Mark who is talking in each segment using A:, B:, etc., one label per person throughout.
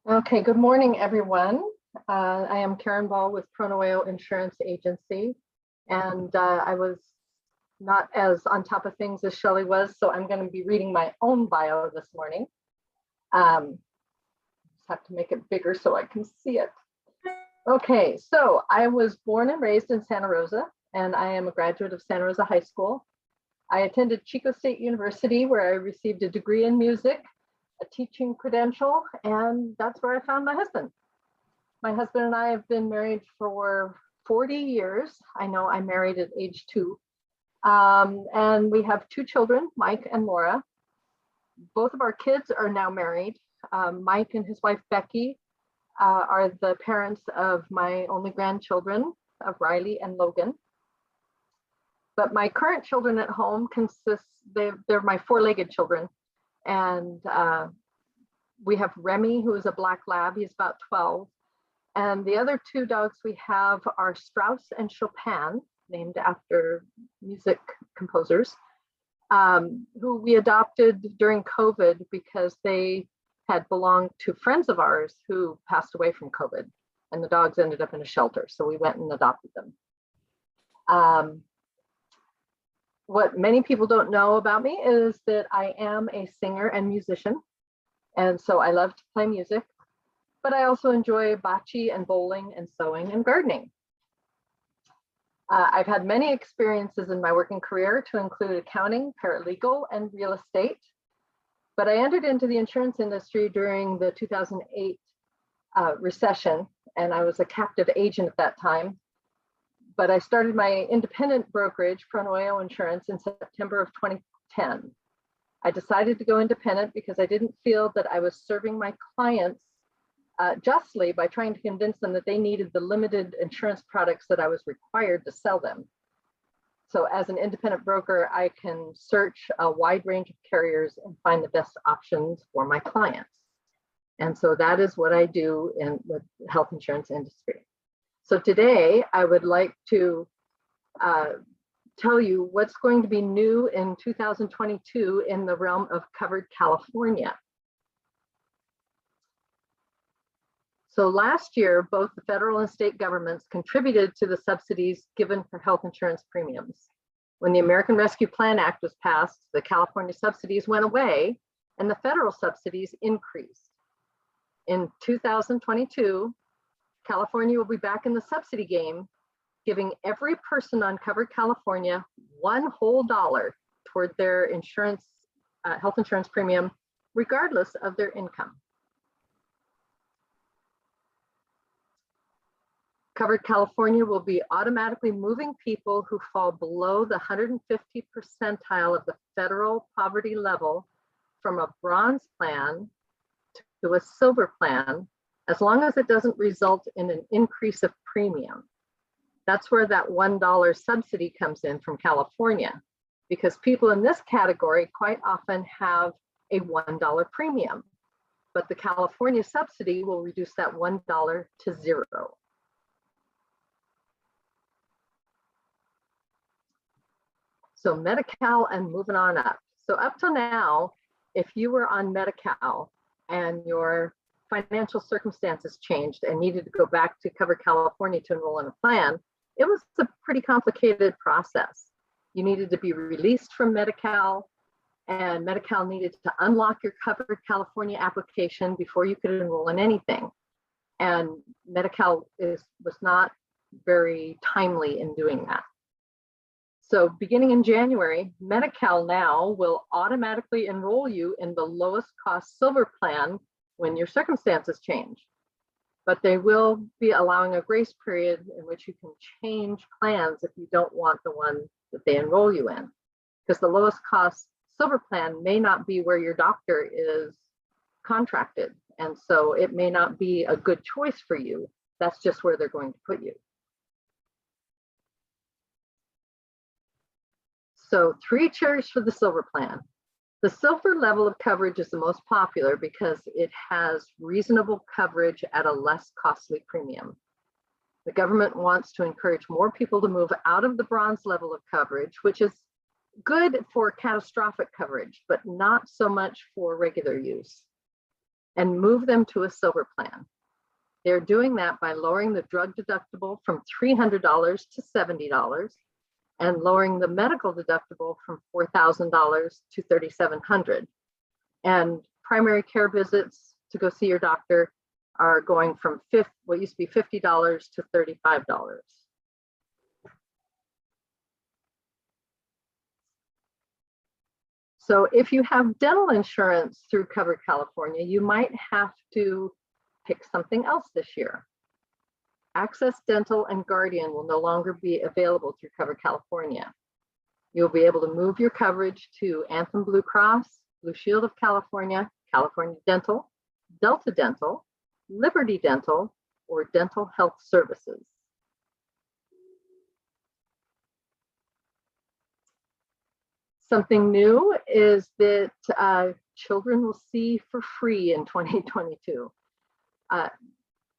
A: Okay, good morning, everyone. I am Karen Ball with Pronoeo Insurance Agency, and I was not as on top of things as Shelley was, so I'm going to be reading my own bio this morning. Just have to make it bigger so I can see it. Okay, so I was born and raised in Santa Rosa, and I am a graduate of Santa Rosa High School. I attended Chico State University, where I received a degree in music, a teaching credential, and that's where I found my husband. My husband and I have been married for 40 years. I know I married at age 2. And we have 2 children, Mike and Laura. Both of our kids are now married. Mike and his wife, Becky, are the parents of my only grandchildren, of Riley and Logan. But my current children at home they're my 4-legged children. And we have Remy, who is a black lab. He's about 12. And the other 2 dogs we have are Strauss and Chopin, named after music composers, who we adopted during COVID because they had belonged to friends of ours who passed away from COVID. And the dogs ended up in a shelter. So we went and adopted them. What many people don't know about me is that I am a singer and musician. And so I love to play music, but I also enjoy bocce and bowling and sewing and gardening. I've had many experiences in my working career to include accounting, paralegal, and real estate. But I entered into the insurance industry during the 2008 recession, and I was a captive agent at that time. But I started my independent brokerage, Pronoeo Insurance, in September of 2010. I decided to go independent because I didn't feel that I was serving my clients justly by trying to convince them that they needed the limited insurance products that I was required to sell them. So as an independent broker, I can search a wide range of carriers and find the best options for my clients. And so that is what I do in the health insurance industry. So today I would like to tell you what's going to be new in 2022 in the realm of covered California. So last year, both the federal and state governments contributed to the subsidies given for health insurance premiums. When the American Rescue Plan Act was passed, the California subsidies went away and the federal subsidies increased. In 2022, California will be back in the subsidy game, giving every person on covered California $1 whole toward their insurance, health insurance premium, regardless of their income. Covered California will be automatically moving people who fall below the 150th percentile of the federal poverty level from a bronze plan to a silver plan, as long as it doesn't result in an increase of premium. That's where that $1 subsidy comes in from California, because people in this category quite often have a $1 premium, but the California subsidy will reduce that $1 to 0. So Medi-Cal and moving on up. So up till now, if you were on Medi-Cal and your financial circumstances changed and needed to go back to cover California to enroll in a plan, it was a pretty complicated process. You needed to be released from Medi-Cal, and Medi-Cal needed to unlock your covered California application before you could enroll in anything. And Medi-Cal was not very timely in doing that. So beginning in January, Medi-Cal now will automatically enroll you in the lowest cost silver plan when your circumstances change. But they will be allowing a grace period in which you can change plans if you don't want the one that they enroll you in. Because the lowest cost silver plan may not be where your doctor is contracted. And so it may not be a good choice for you. That's just where they're going to put you. So 3 tiers for the silver plan. The silver level of coverage is the most popular because it has reasonable coverage at a less costly premium. The government wants to encourage more people to move out of the bronze level of coverage, which is good for catastrophic coverage, but not so much for regular use. and move them to a silver plan. They're doing that by lowering the drug deductible from $300 to $70 and lowering the medical deductible from $4,000 to $3,700. And primary care visits to go see your doctor are going from what used to be $50 to $35. So if you have dental insurance through Covered California, you might have to pick something else this year. Access Dental and Guardian will no longer be available through Covered California. You'll be able to move your coverage to Anthem Blue Cross, Blue Shield of California, California Dental, Delta Dental, Liberty Dental, or Dental Health Services. Something new is that children will see for free in 2022.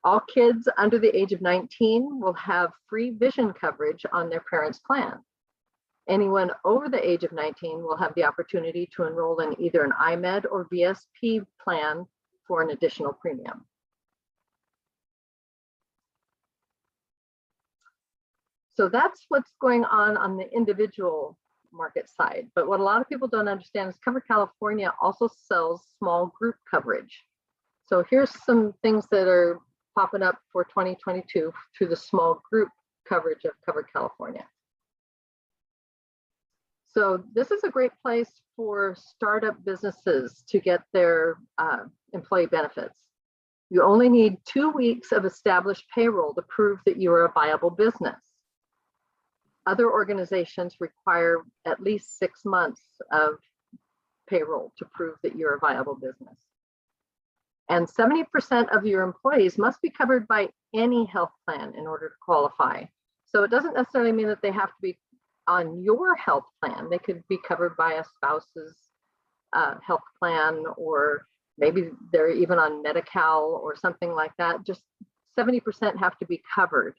A: All kids under the age of 19 will have free vision coverage on their parents' plan. Anyone over the age of 19 will have the opportunity to enroll in either an IMED or VSP plan for an additional premium. So that's what's going on the individual market side. But what a lot of people don't understand is Covered California also sells small group coverage. So here's some things that are popping up for 2022 through the small group coverage of Covered California. So this is a great place for startup businesses to get their employee benefits. You only need 2 weeks of established payroll to prove that you are a viable business. Other organizations require at least 6 months of payroll to prove that you're a viable business. And 70% of your employees must be covered by any health plan in order to qualify. So it doesn't necessarily mean that they have to be on your health plan. They could be covered by a spouse's health plan, or maybe they're even on Medi-Cal or something like that. Just 70% have to be covered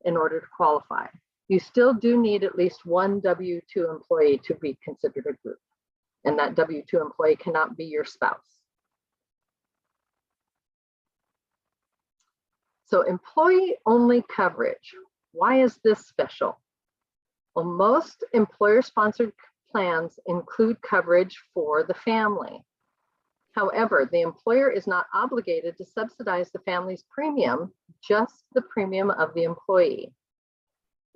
A: in order to qualify. You still do need at least one W-2 employee to be considered a group, and that W-2 employee cannot be your spouse. So employee-only coverage, why is this special? Well, most employer-sponsored plans include coverage for the family. However, the employer is not obligated to subsidize the family's premium, just the premium of the employee.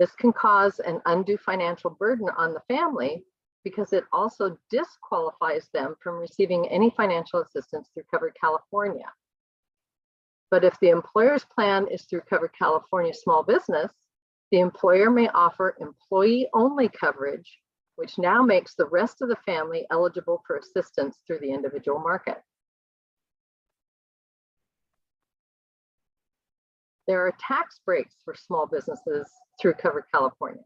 A: This can cause an undue financial burden on the family because it also disqualifies them from receiving any financial assistance through Covered California. But if the employer's plan is through Covered California Small Business, the employer may offer employee-only coverage, which now makes the rest of the family eligible for assistance through the individual market. There are tax breaks for small businesses through Covered California.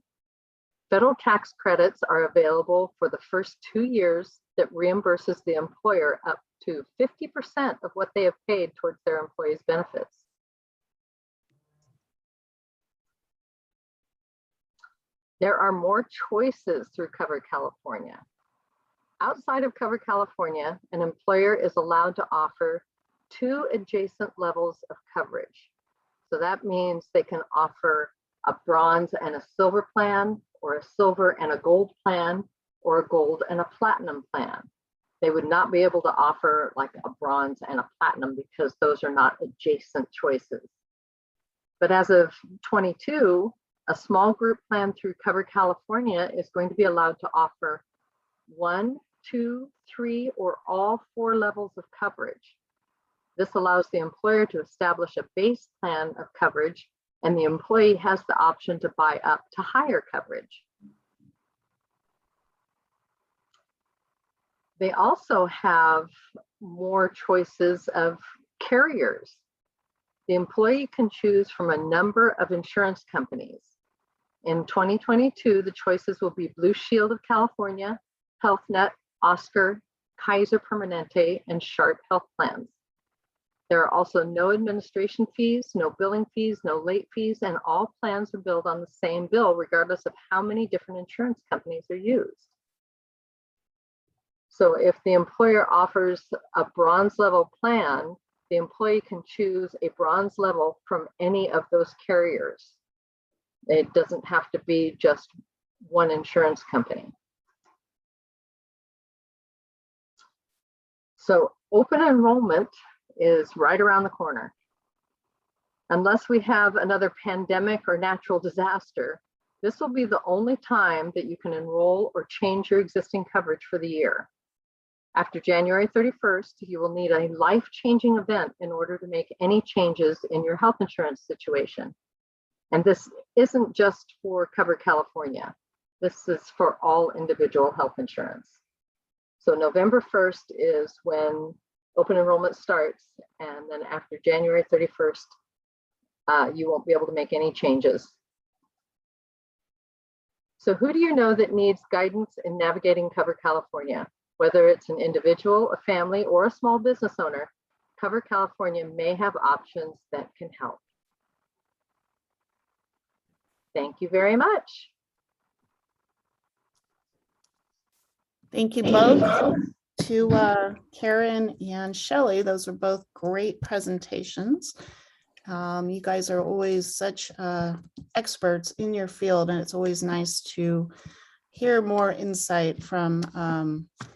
A: Federal tax credits are available for the first 2 years that reimburses the employer up to 50% of what they have paid towards their employees' benefits. There are more choices through Covered California. Outside of Covered California, an employer is allowed to offer 2 adjacent levels of coverage. So that means they can offer a bronze and a silver plan, or a silver and a gold plan, or a gold and a platinum plan. They would not be able to offer like a bronze and a platinum because those are not adjacent choices. But as of 22, a small group plan through Covered California is going to be allowed to offer 1, 2, 3, or all 4 levels of coverage. This allows the employer to establish a base plan of coverage, and the employee has the option to buy up to higher coverage. They also have more choices of carriers. The employee can choose from a number of insurance companies. In 2022, the choices will be Blue Shield of California, HealthNet, Oscar, Kaiser Permanente, and Sharp Health Plans. There are also no administration fees, no billing fees, no late fees, and all plans are billed on the same bill, regardless of how many different insurance companies are used. So if the employer offers a bronze level plan, the employee can choose a bronze level from any of those carriers. It doesn't have to be just one insurance company. So open enrollment is right around the corner. Unless we have another pandemic or natural disaster, this will be the only time that you can enroll or change your existing coverage for the year. After January 31st, you will need a life-changing event in order to make any changes in your health insurance situation. And this isn't just for Cover California. This is for all individual health insurance. So November 1st is when open enrollment starts, and then after January 31st, you won't be able to make any changes. So who do you know that needs guidance in navigating Cover California? Whether it's an individual, a family, or a small business owner, Cover California may have options that can help. Thank you very much.
B: Thank you both to Karen and Shelley. Those were both great presentations. You guys are always such experts in your field, and it's always nice to hear more insight from